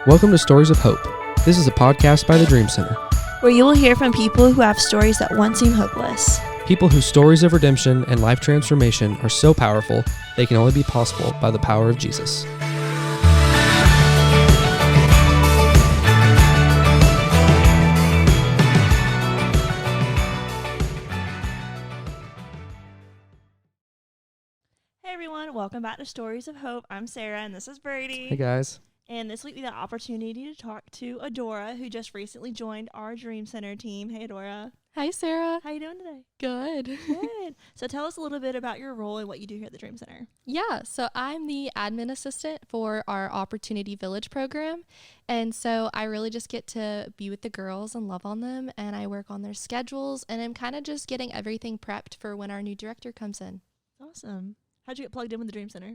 Welcome to Stories of Hope. This is a podcast by the Dream Center. Where you will hear from people who have stories that once seemed hopeless. People whose stories of redemption and life transformation are so powerful, they can only be possible by the power of Jesus. Hey everyone, welcome back to Stories of Hope. I'm Sarah and this is Brady. Hey guys. And this week we got the opportunity to talk to Adora, who just recently joined our Dream Center team. Hey Adora. Hi, Sarah. How you doing today? Good. Good. So tell us a little bit about your role and what you do here at the Dream Center. Yeah, so I'm the admin assistant for our Opportunity Village program. And so I really just get to be with the girls and love on them. And I work on their schedules. And I'm kind of just getting everything prepped for when our new director comes in. Awesome. How'd you get plugged in with the Dream Center?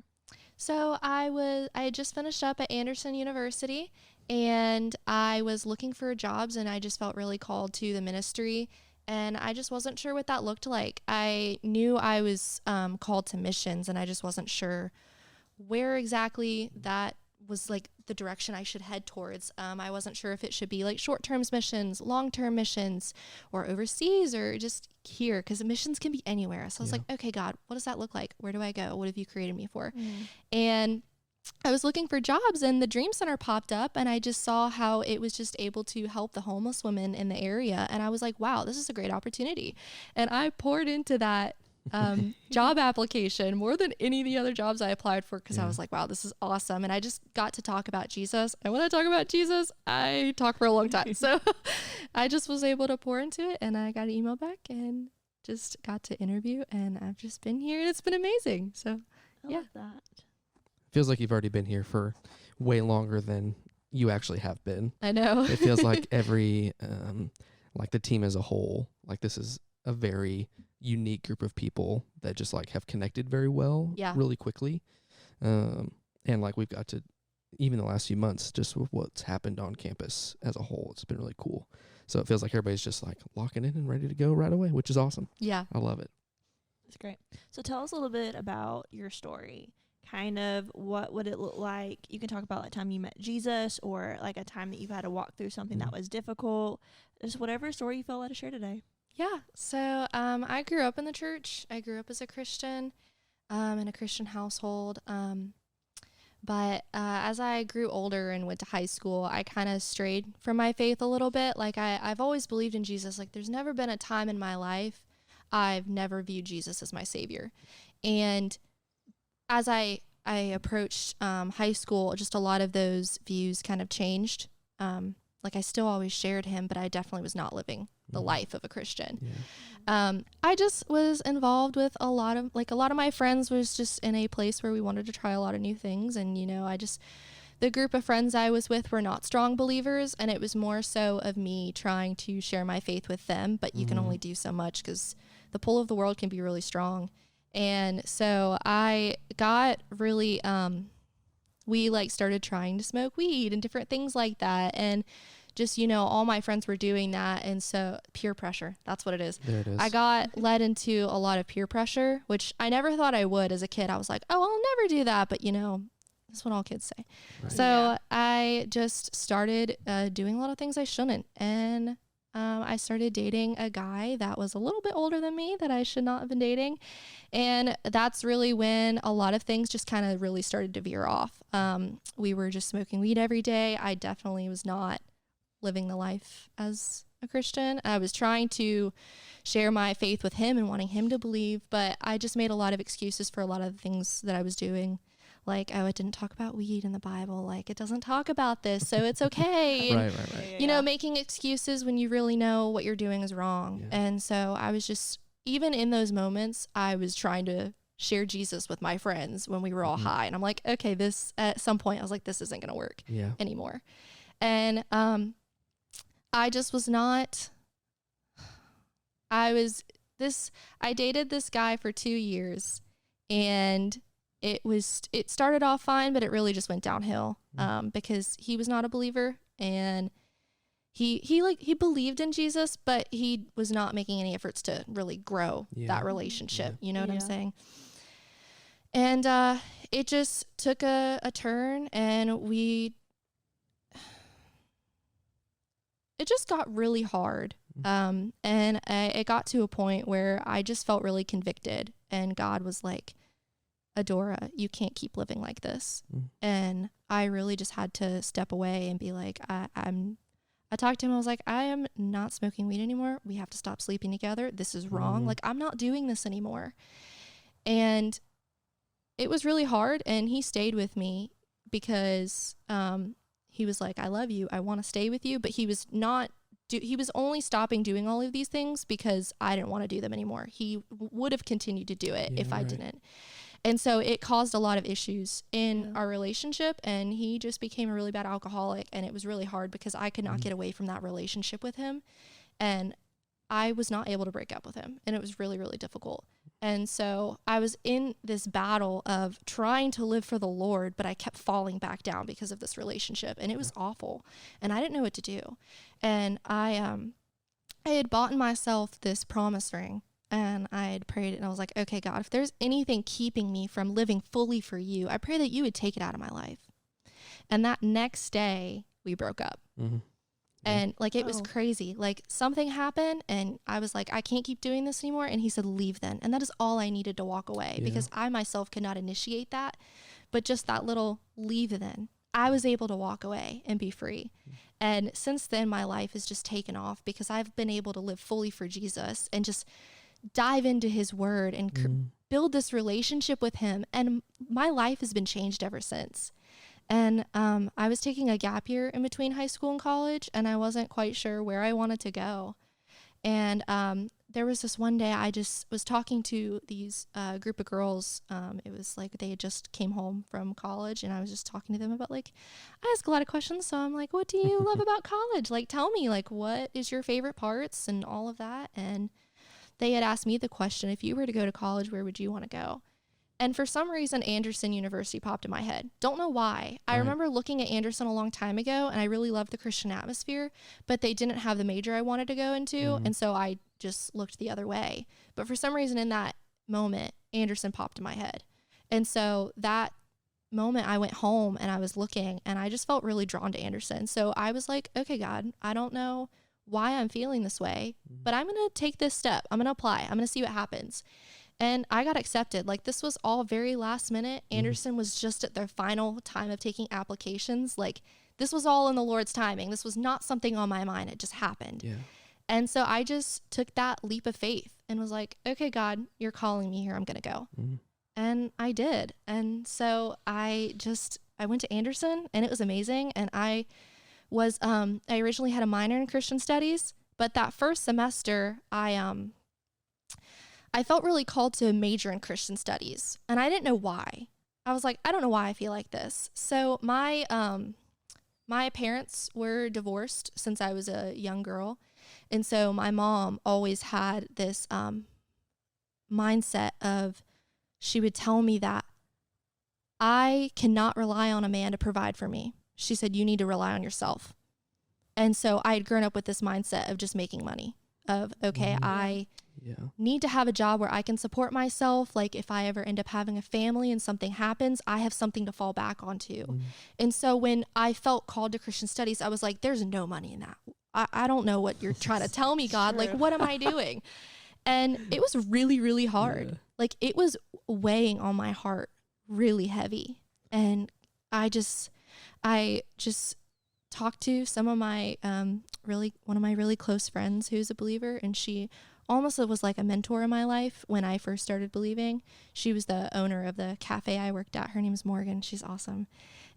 So I had just finished up at Anderson University. And I was looking for jobs. And I just felt really called to the ministry. And I just wasn't sure what that looked like. I knew I was called to missions, and I just wasn't sure where exactly that was like the direction I should head towards. I wasn't sure if it should be like short-term missions, long-term missions, or overseas, or just here, because missions can be anywhere. So I was like, okay, God, what does that look like? Where do I go? What have you created me for? And I was looking for jobs, and the Dream Center popped up, and I just saw how it was just able to help the homeless women in the area. And I was like, wow, this is a great opportunity. And I poured into that job application more than any of the other jobs I applied for, because I was like, wow, this is awesome. And I just got to talk about Jesus. And when I talk about Jesus, I talk for a long time. So I just was able to pour into it, and I got an email back and just got to interview, and I've just been here, and it's been amazing. So I love that. Feels like you've already been here for way longer than you actually have been. I know. It feels like every, like the team as a whole, like this is a very unique group of people that just like have connected very well, really quickly. And like we've got to, even the last few months, just with what's happened on campus as a whole, it's been really cool. So it feels like everybody's just like locking in and ready to go right away, which is awesome. Yeah. I love it. That's great. So tell us a little bit about your story. Kind of what would it look like? You can talk about a time you met Jesus, or like a time that you've had to walk through something that was difficult. Just whatever story you felt like to share today. Yeah. So I grew up in the church. I grew up as a Christian in a Christian household. But as I grew older and went to high school, I kind of strayed from my faith a little bit. Like I've always believed in Jesus. Like there's never been a time in my life I've never viewed Jesus as my savior. And as I approached high school, just a lot of those views kind of changed. Like I still always shared him, but I definitely was not living the life of a Christian. I just was involved with a lot of my friends was just in a place where we wanted to try a lot of new things. And, the group of friends I was with were not strong believers. And it was more so of me trying to share my faith with them. But you can only do so much because the pull of the world can be really strong. And so I got really, we started trying to smoke weed and different things like that. And just, all my friends were doing that. And so peer pressure, that's what it is. There it is. I got led into a lot of peer pressure, which I never thought I would as a kid. I was like, oh, I'll never do that. But, that's what all kids say. Right. So I just started doing a lot of things I shouldn't. And I started dating a guy that was a little bit older than me that I should not have been dating. And that's really when a lot of things just kind of really started to veer off. We were just smoking weed every day. I definitely was not living the life as a Christian. I was trying to share my faith with him and wanting him to believe, but I just made a lot of excuses for a lot of the things that I was doing. Like, oh, it didn't talk about weed in the Bible. Like, it doesn't talk about this, so it's okay. Right. Making excuses when you really know what you're doing is wrong. Yeah. And so I was just, even in those moments, I was trying to share Jesus with my friends when we were all high. And I'm like, okay, at some point, I was like, this isn't going to work anymore. And I just was not, I dated this guy for 2 years, and it started off fine, but it really just went downhill because he was not a believer, and he believed in Jesus, but he was not making any efforts to really grow that relationship. You know what I'm saying? And it just took a turn, and it just got really hard. And it got to a point where I just felt really convicted, and God was like, Adora, you can't keep living like this. And I really just had to step away and be like, I talked to him. I was like, I am not smoking weed anymore. We have to stop sleeping together. This is wrong. Like, I'm not doing this anymore. And it was really hard. And he stayed with me because he was like, I love you. I want to stay with you. But he was not, he was only stopping doing all of these things because I didn't want to do them anymore. He would have continued to do it if I didn't. And so it caused a lot of issues in our relationship, and he just became a really bad alcoholic, and it was really hard because I could not get away from that relationship with him, and I was not able to break up with him, and it was really, really difficult. And so I was in this battle of trying to live for the Lord, but I kept falling back down because of this relationship, and it was awful, and I didn't know what to do. And I had bought myself this promise ring, and I had prayed, and I was like, okay, God, if there's anything keeping me from living fully for you, I pray that you would take it out of my life. And that next day, we broke up. And like, it was crazy. Like, something happened, and I was like, I can't keep doing this anymore. And he said, leave then. And that is all I needed to walk away, because I myself could not initiate that. But just that little leave then, I was able to walk away and be free. And since then, my life has just taken off because I've been able to live fully for Jesus and just dive into his word and build this relationship with him. And my life has been changed ever since. And I was taking a gap year in between high school and college, and I wasn't quite sure where I wanted to go. And there was this one day I just was talking to these group of girls. It was like they had just came home from college, and I was just talking to them about, like, I ask a lot of questions. So I'm like, what do you love about college? Like, tell me, like, what is your favorite parts and all of that? And they had asked me the question, if you were to go to college, where would you want to go? And for some reason, Anderson University popped in my head. Don't know why. I remember looking at Anderson a long time ago, and I really loved the Christian atmosphere, but they didn't have the major I wanted to go into. And so I just looked the other way. But for some reason in that moment, Anderson popped in my head. And so that moment I went home and I was looking, and I just felt really drawn to Anderson. So I was like, okay, God, I don't know why I'm feeling this way, but I'm going to take this step. I'm going to apply. I'm going to see what happens. And I got accepted. Like, this was all very last minute. Anderson was just at their final time of taking applications. Like, this was all in the Lord's timing. This was not something on my mind. It just happened. And so I just took that leap of faith and was like, okay, God, you're calling me here. I'm going to go. And I did. And so I went to Anderson, and it was amazing. And I originally had a minor in Christian studies, but that first semester I felt really called to major in Christian studies, and I didn't know why. I was like, I don't know why I feel like this. So my parents were divorced since I was a young girl, and so my mom always had this mindset of, she would tell me that I cannot rely on a man to provide for me. She said, you need to rely on yourself. And so I had grown up with this mindset of just making money, of, okay, I need to have a job where I can support myself. Like, if I ever end up having a family and something happens, I have something to fall back onto. And so when I felt called to Christian studies, I was like, there's no money in that. I don't know what you're trying to tell me, God. Like, what am I doing? And it was really, really hard. Like, it was weighing on my heart really heavy. And I just talked to some of my one of my really close friends who's a believer, and she almost was like a mentor in my life when I first started believing. She was the owner of the cafe I worked at. Her name's Morgan. She's awesome.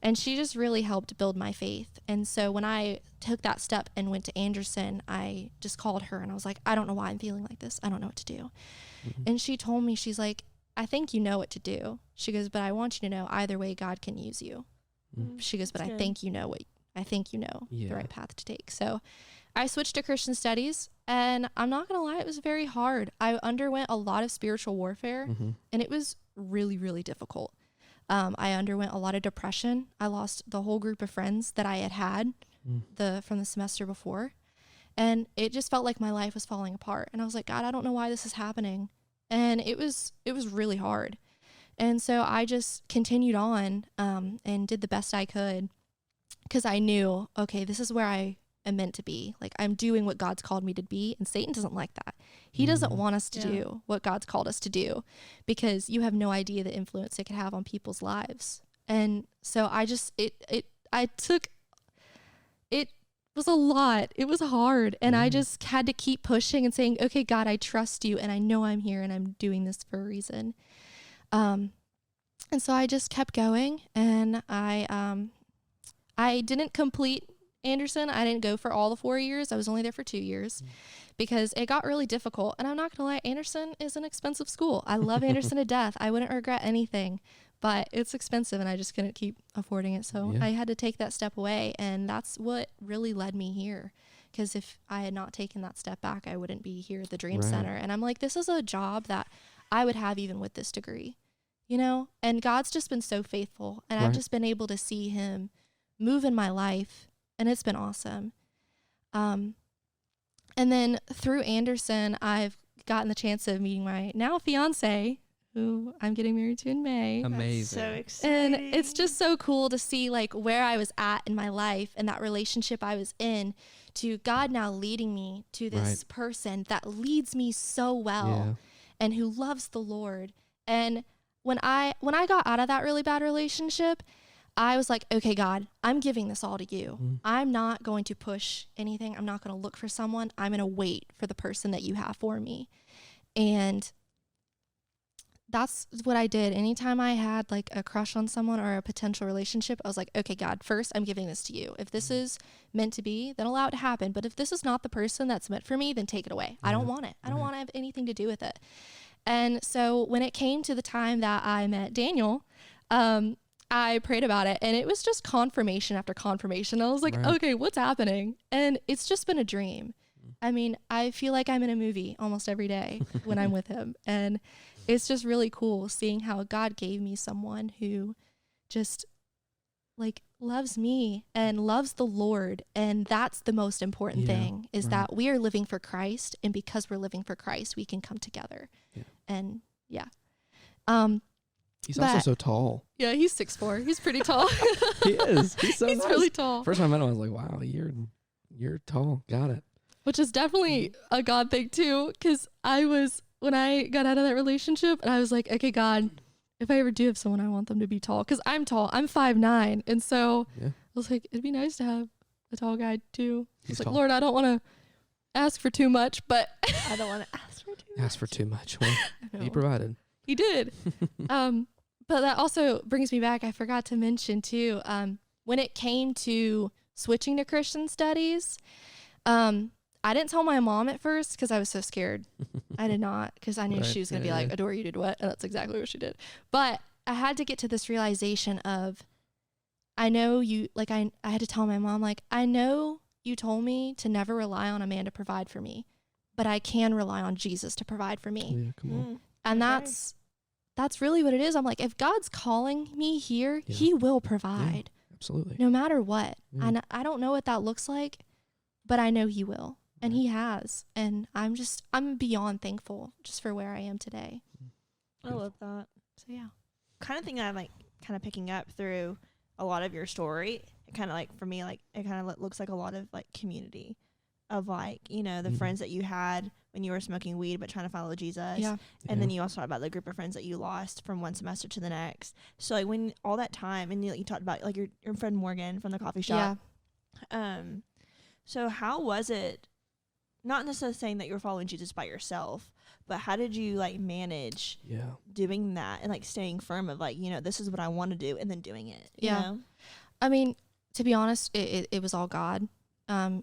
And she just really helped build my faith. And so when I took that step and went to Anderson, I just called her and I was like, I don't know why I'm feeling like this. I don't know what to do. And she told me, she's like, I think you know what to do. She goes, but I want you to know either way God can use you. She goes, but I think you know the right path to take. So I switched to Christian studies, and I'm not going to lie, it was very hard. I underwent a lot of spiritual warfare, and it was really, really difficult. I underwent a lot of depression. I lost the whole group of friends that I had from the semester before, and it just felt like my life was falling apart. And I was like, God, I don't know why this is happening. And it was really hard. And so I just continued on and did the best I could, because I knew, okay, this is where I am meant to be. Like, I'm doing what God's called me to be, and Satan doesn't like that. He doesn't want us to do what God's called us to do, because you have no idea the influence it could have on people's lives. And so I just, it was a lot. It was hard. And I just had to keep pushing and saying, okay, God, I trust you, and I know I'm here, and I'm doing this for a reason. And so I just kept going, and I didn't complete Anderson. I didn't go for all the 4 years. I was only there for 2 years because it got really difficult. And I'm not going to lie, Anderson is an expensive school. I love Anderson to death. I wouldn't regret anything, but it's expensive, and I just couldn't keep affording it. So I had to take that step away, and that's what really led me here. Because if I had not taken that step back, I wouldn't be here at the Dream Center. And I'm like, this is a job that I would have even with this degree, you know? And God's just been so faithful, and I've just been able to see him move in my life, and it's been awesome. And then through Anderson, I've gotten the chance of meeting my now fiance, who I'm getting married to in May. Amazing. That's so exciting. And it's just so cool to see like where I was at in my life and that relationship I was in, to God now leading me to this person that leads me so well and who loves the Lord. And when I got out of that really bad relationship, I was like, okay, God, I'm giving this all to you. I'm not going to push anything. I'm not going to look for someone. I'm going to wait for the person that you have for me. And that's what I did. Anytime I had like a crush on someone or a potential relationship, I was like, okay, God, first I'm giving this to you. If this is meant to be, then allow it to happen. But if this is not the person that's meant for me, then take it away. I don't want it. I don't want to have anything to do with it. And so when it came to the time that I met Daniel, I prayed about it, and it was just confirmation after confirmation. I was like, okay, what's happening? And it's just been a dream. I mean, I feel like I'm in a movie almost every day when I'm with him. And it's just really cool seeing how God gave me someone who just like loves me and loves the Lord. And that's the most important thing, is that we are living for Christ. And because we're living for Christ, we can come together. And he's also so tall. Yeah, he's 6'4". He's pretty tall. He is. He's so he's nice. really tall. First time I met him, I was like, wow, you're tall. Got it. Which is definitely a God thing too, because when I got out of that relationship, and I was like, okay, God, if I ever do have someone, I want them to be tall, because I'm tall. I'm 5'9", and so I was like, it'd be nice to have a tall guy too. He's like, Lord, I don't want to ask for too much, but I don't want to ask for too much. Ask for too much. Well, he provided. He did. But that also brings me back. I forgot to mention too, when it came to switching to Christian studies, I didn't tell my mom at first because I was so scared. I did not, because I knew she was going to be like, Adora, you did what? And that's exactly what she did. But I had to get to this realization of, I know you, like I had to tell my mom, like, I know you told me to never rely on a man to provide for me, but I can rely on Jesus to provide for me. Yeah, come on. And that's really what it is. I'm like, if God's calling me here, he will provide. Yeah, absolutely. No matter what. And I don't know what that looks like, but I know he will. And he has. And I'm beyond thankful just for where I am today. I love that. So yeah. Kind of thing I'm like kind of picking up through a lot of your story. It kind of like, for me, like it kind of looks like a lot of like community of like, you know, the friends that you had when you were smoking weed but trying to follow Jesus. Yeah. And then you also talked about the group of friends that you lost from one semester to the next. So like when all that time, and you talked about like your friend Morgan from the coffee shop. Yeah. So how was it, not necessarily saying that you were following Jesus by yourself, but how did you like manage doing that and like staying firm of like, you know, this is what I want to do, and then doing it? You know? I mean, to be honest, it was all God.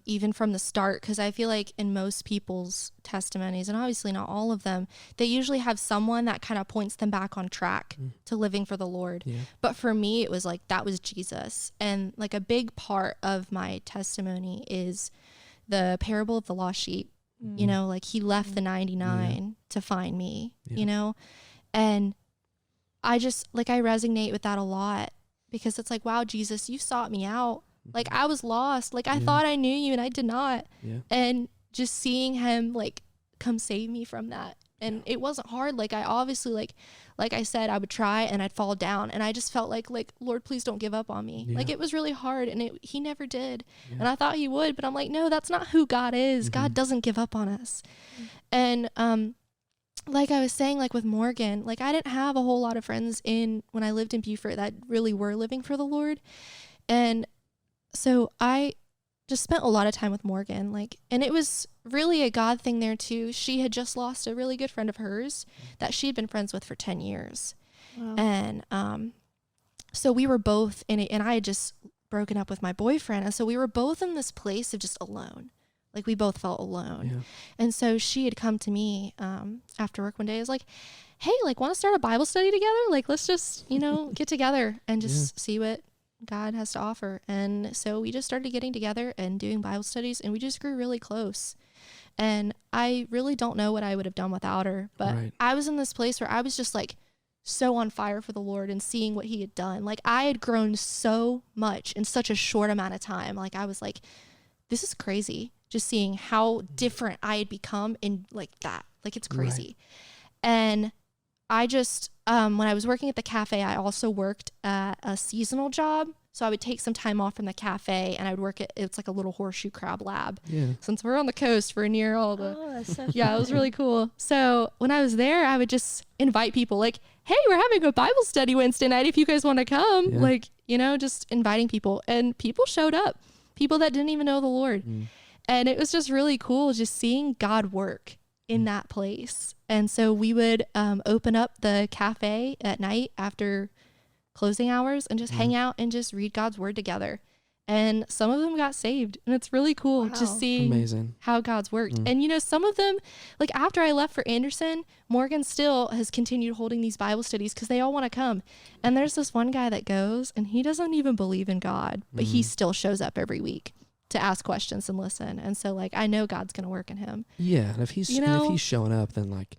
Even from the start, because I feel like in most people's testimonies, and obviously not all of them, they usually have someone that kind of points them back on track to living for the Lord. But for me, it was like, that was Jesus. And like a big part of my testimony is the parable of the lost sheep. You know, like he left the 99 to find me, you know? And I just like, I resonate with that a lot, because it's like, wow, Jesus, you sought me out. Like I was lost. Like I thought I knew you and I did not. And just seeing him like come save me from that. And it wasn't hard. Like I obviously like I said, I would try and I'd fall down, and I just felt like Lord, please don't give up on me. Like it was really hard, and he never did. And I thought he would, but I'm like, no, that's not who God is. God doesn't give up on us. And like I was saying, like with Morgan, like I didn't have a whole lot of friends when I lived in Beaufort that really were living for the Lord. And so I just spent a lot of time with Morgan, like, and it was really a God thing there too. She had just lost a really good friend of hers that she had been friends with for 10 years. Wow. And so we were both in it, and I had just broken up with my boyfriend. And so we were both in this place of just alone. Like we both felt alone. Yeah. And so she had come to me after work one day. I was like, hey, like, want to start a Bible study together? Like, let's just, get together and just see what God has to offer. And so we just started getting together and doing Bible studies, and we just grew really close. And I really don't know what I would have done without her, but I was in this place where I was just like so on fire for the Lord and seeing what he had done. Like I had grown so much in such a short amount of time. Like I was like, this is crazy. Just seeing how different I had become in like that. Like it's crazy. And I just, when I was working at the cafe, I also worked at a seasonal job. So I would take some time off from the cafe, and I would work at, it's like a little horseshoe crab lab. Yeah. Since we're on the coast, we're near all the, that's so yeah, it was really cool. So when I was there, I would just invite people like, hey, we're having a Bible study Wednesday night if you guys want to come. Yeah. Like, just inviting people, and people showed up, people that didn't even know the Lord. And it was just really cool just seeing God work in that place. And so we would open up the cafe at night after closing hours and just hang out and just read God's word together. And some of them got saved. And it's really cool just seeing how God's worked. And, some of them, like after I left for Anderson, Morgan still has continued holding these Bible studies because they all want to come. And there's this one guy that goes, and he doesn't even believe in God, but he still shows up every week to ask questions and listen. And so like I know God's going to work in him. Yeah, and if he's showing up, then like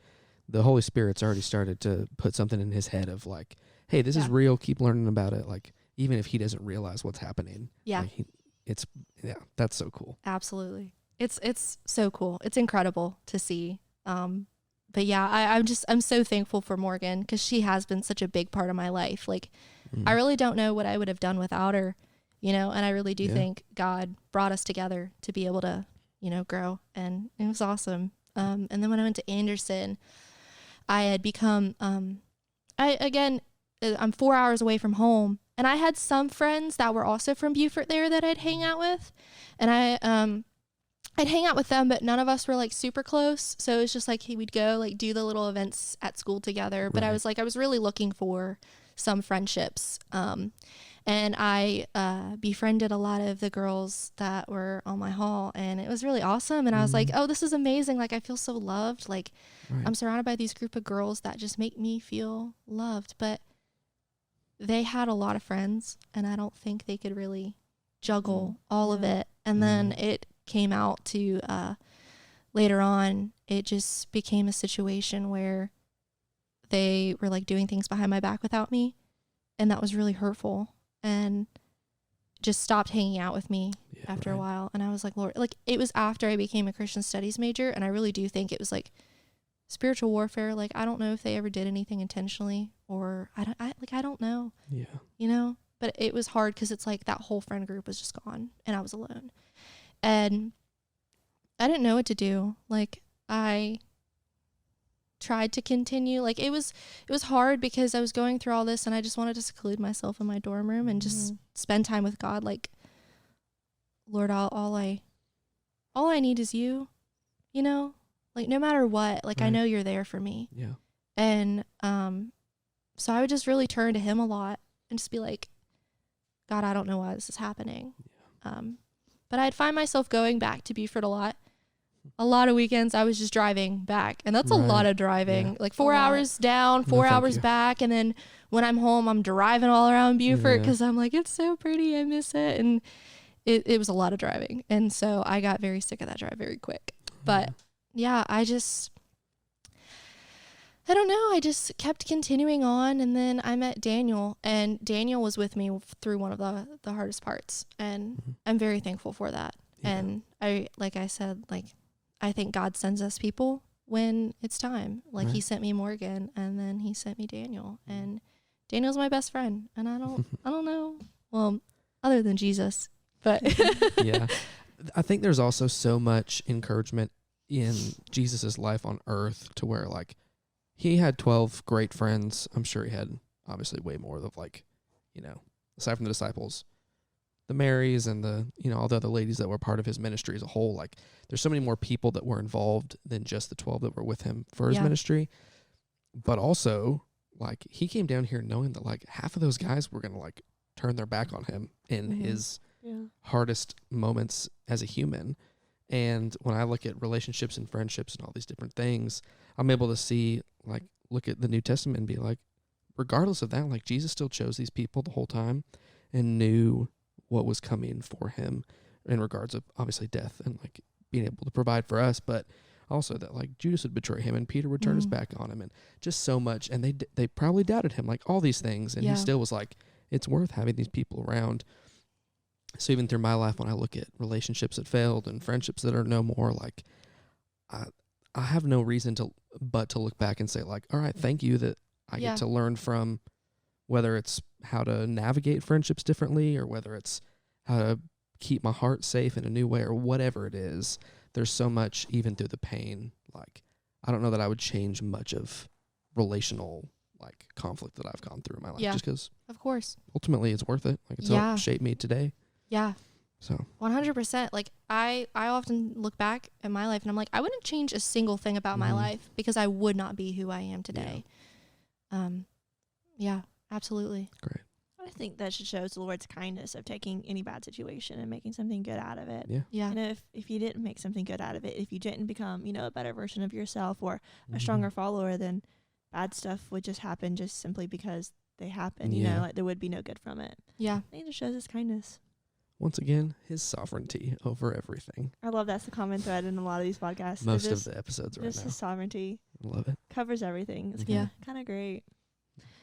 the Holy Spirit's already started to put something in his head of like, hey, this is real, keep learning about it, like even if he doesn't realize what's happening. Yeah. Like that's so cool. Absolutely. It's so cool. It's incredible to see. But yeah, I'm so thankful for Morgan because she has been such a big part of my life. Like I really don't know what I would have done without her. And I really do think God brought us together to be able to, grow, and it was awesome. And then when I went to Anderson, I had become, I'm 4 hours away from home, and I had some friends that were also from Beaufort there that I'd hang out with, and I'd hang out with them, but none of us were like super close. So it was just like, hey, we'd go like do the little events at school together. But I was really looking for some friendships. And I befriended a lot of the girls that were on my hall, and it was really awesome. And I was like, oh, this is amazing. Like, I feel so loved. Like, I'm surrounded by these group of girls that just make me feel loved. But they had a lot of friends, and I don't think they could really juggle all of it. And then it came out to later on, it just became a situation where they were like doing things behind my back without me. And that was really hurtful. And just stopped hanging out with me after a while. And I was like, Lord, like it was after I became a Christian studies major. And I really do think it was like spiritual warfare. Like, I don't know if they ever did anything intentionally, or I don't know, but it was hard because it's like that whole friend group was just gone and I was alone, and I didn't know what to do. Like I tried to continue, like it was hard because I was going through all this and I just wanted to seclude myself in my dorm room and just spend time with God. Like, Lord, all I need is you, like no matter what, like I know you're there for me. Yeah. And so I would just really turn to him a lot and just be like, God, I don't know why this is happening. Yeah. But I'd find myself going back to Beaufort a lot. A lot of weekends I was just driving back, and that's a lot of driving, like 4 hours down, 4 hours back. And then when I'm home, I'm driving all around Beaufort because I'm like, it's so pretty, I miss it. And it was a lot of driving. And so I got very sick of that drive very quick. But yeah, I don't know. I just kept continuing on. And then I met Daniel, and Daniel was with me through one of the hardest parts. And I'm very thankful for that. Yeah. And like I said, I think God sends us people when it's time. Like Right. he sent me Morgan, and then he sent me Daniel, and Daniel's my best friend. And I don't know. Well, other than Jesus, but Yeah. I think there's also so much encouragement in Jesus's life on earth to where like he had 12 great friends. I'm sure he had obviously way more of like, aside from the disciples, the Marys and the, all the other ladies that were part of his ministry as a whole. Like there's so many more people that were involved than just the 12 that were with him for his ministry. But also like he came down here knowing that like half of those guys were going to like turn their back on him in his hardest moments as a human. And when I look at relationships and friendships and all these different things, I'm able to see, like, look at the New Testament and be like, regardless of that, like Jesus still chose these people the whole time and knew what was coming for him in regards of obviously death and like being able to provide for us, but also that like Judas would betray him and Peter would turn his back on him and just so much. And they probably doubted him, like all these things. And he still was like, it's worth having these people around. So even through my life, when I look at relationships that failed and friendships that are no more, like I have no reason to look back and say like, all right, thank you that I get to learn from, whether it's how to navigate friendships differently or whether it's how to keep my heart safe in a new way or whatever it is. There's so much even through the pain. Like I don't know that I would change much of relational like conflict that I've gone through in my life just because of course ultimately it's worth it. Like it's helped shape me today. Yeah. So 100%. Like I often look back at my life and I'm like, I wouldn't change a single thing about my life because I would not be who I am today. Yeah, absolutely. Great. I think that shows the Lord's kindness of taking any bad situation and making something good out of it. Yeah. Yeah. And if you didn't make something good out of it, if you didn't become, a better version of yourself or a stronger follower, then bad stuff would just happen just simply because they happen. Like there would be no good from it. Yeah. I think it just shows his kindness. Once again, his sovereignty over everything. I love that's the common thread in a lot of these podcasts. Most of the episodes right now. Just his sovereignty. I love it. Covers everything. It's kind of great.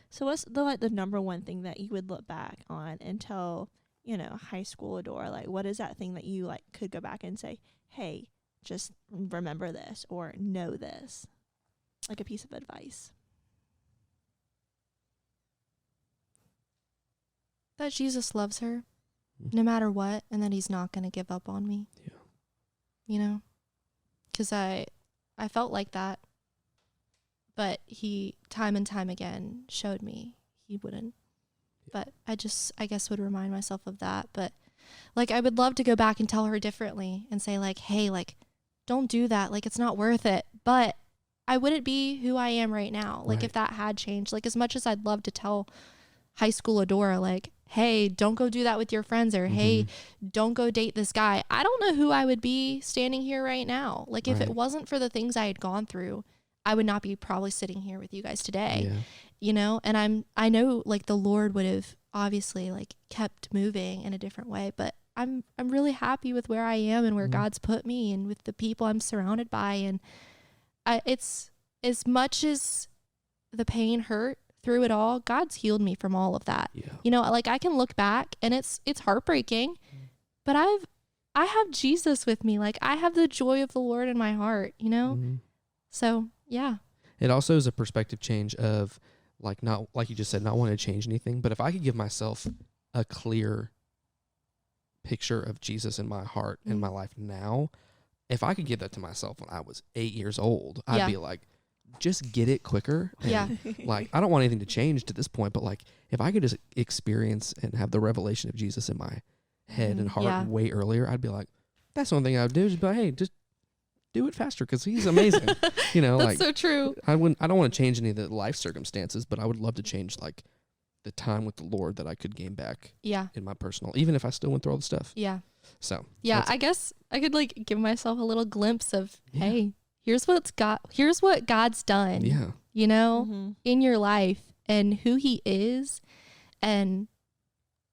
So what's the number one thing that you would look back on and tell, high school Adora? Like, what is that thing that you like could go back and say, hey, just remember this or know this? Like a piece of advice. That Jesus loves her no matter what, and that he's not going to give up on me. Yeah. Because I felt like that, but he time and time again showed me he wouldn't. But I guess would remind myself of that. But like I would love to go back and tell her differently and say like, hey, like don't do that. Like it's not worth it. But I wouldn't be who I am right now. Like if that had changed, like as much as I'd love to tell high school Adora, like, hey, don't go do that with your friends, or hey, don't go date this guy. I don't know who I would be standing here right now. Like if it wasn't for the things I had gone through, I would not be probably sitting here with you guys today. And I know like the Lord would have obviously like kept moving in a different way, but I'm really happy with where I am and where God's put me and with the people I'm surrounded by. And it's as much as the pain hurt through it all, God's healed me from all of that. Like I can look back and it's heartbreaking, but I have Jesus with me. Like I have the joy of the Lord in my heart, So yeah. It also is a perspective change of like, not like you just said, not wanting to change anything, but if I could give myself a clear picture of Jesus in my heart in my life now, if I could give that to myself when I was 8 years old, I'd be like, just get it quicker. And like, I don't want anything to change to this point, but like, if I could just experience and have the revelation of Jesus in my head and heart way earlier, I'd be like, that's the only thing I would do is be like, hey, just do it faster because he's amazing. That's like so true. I don't want to change any of the life circumstances, but I would love to change like the time with the Lord that I could gain back in my personal, even if I still went through all the stuff. So I guess I could like give myself a little glimpse of, hey, here's what God's done, in your life and who he is and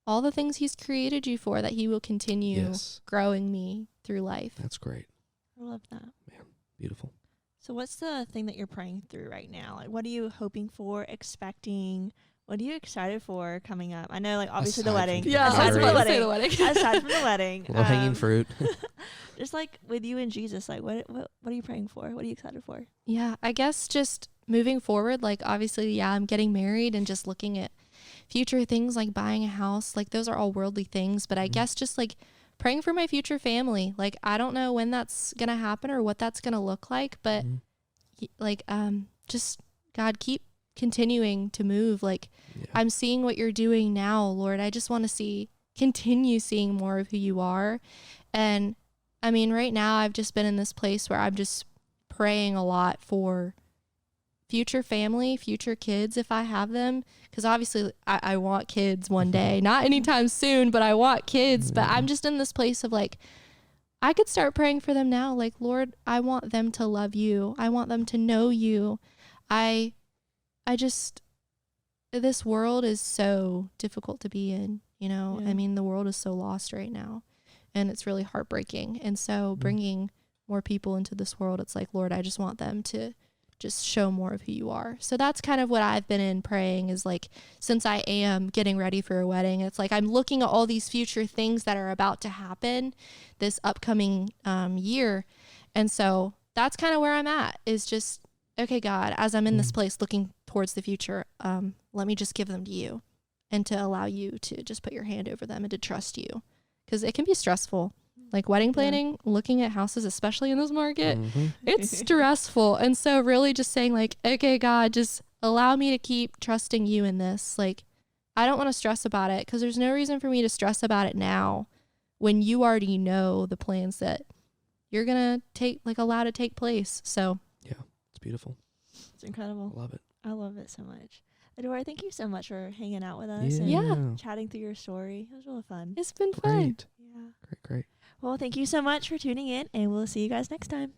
all the things he's created you for, that he will continue growing me through life. That's great. I love that. Man, beautiful. So what's the thing that you're praying through right now? Like, what are you hoping for, expecting? What are you excited for coming up? I know, like, obviously Aside the wedding. from Yeah, aside I from was the about to wedding. say the wedding. Aside from the wedding. Low hanging fruit. Just like with you and Jesus, like what are you praying for? What are you excited for? Yeah, I guess just moving forward, like obviously, yeah, I'm getting married and just looking at future things like buying a house. Like those are all worldly things, but I guess just like praying for my future family. Like I don't know when that's going to happen or what that's going to look like, but like just God, keep continuing to move. Like I'm seeing what you're doing now, Lord. I just want to continue seeing more of who you are. And I mean, right now I've just been in this place where I'm just praying a lot for future family, future kids if I have them, because obviously I want kids one day, not anytime soon, but I want kids. But I'm just in this place of like, I could start praying for them now. Like, Lord, I want them to love you. I want them to know you. This world is so difficult to be in, you know? I mean, the world is so lost right now and it's really heartbreaking. And so bringing more people into this world, it's like, Lord, I just want them to just show more of who you are. So that's kind of what I've been in praying is like, since I am getting ready for a wedding, it's like, I'm looking at all these future things that are about to happen this upcoming year. And so that's kind of where I'm at is just, okay, God, as I'm in this place looking towards the future, let me just give them to you and to allow you to just put your hand over them and to trust you. Because it can be stressful. Like wedding planning, looking at houses, especially in this market, it's stressful. And so really just saying like, okay, God, just allow me to keep trusting you in this. Like, I don't want to stress about it because there's no reason for me to stress about it now when you already know the plans that you're going to allow to take place. So yeah, it's beautiful. It's incredible. I love it. I love it so much. Adora, thank you so much for hanging out with us and chatting through your story. It was really fun. It's been fun. Great. Great. Well, thank you so much for tuning in, and we'll see you guys next time.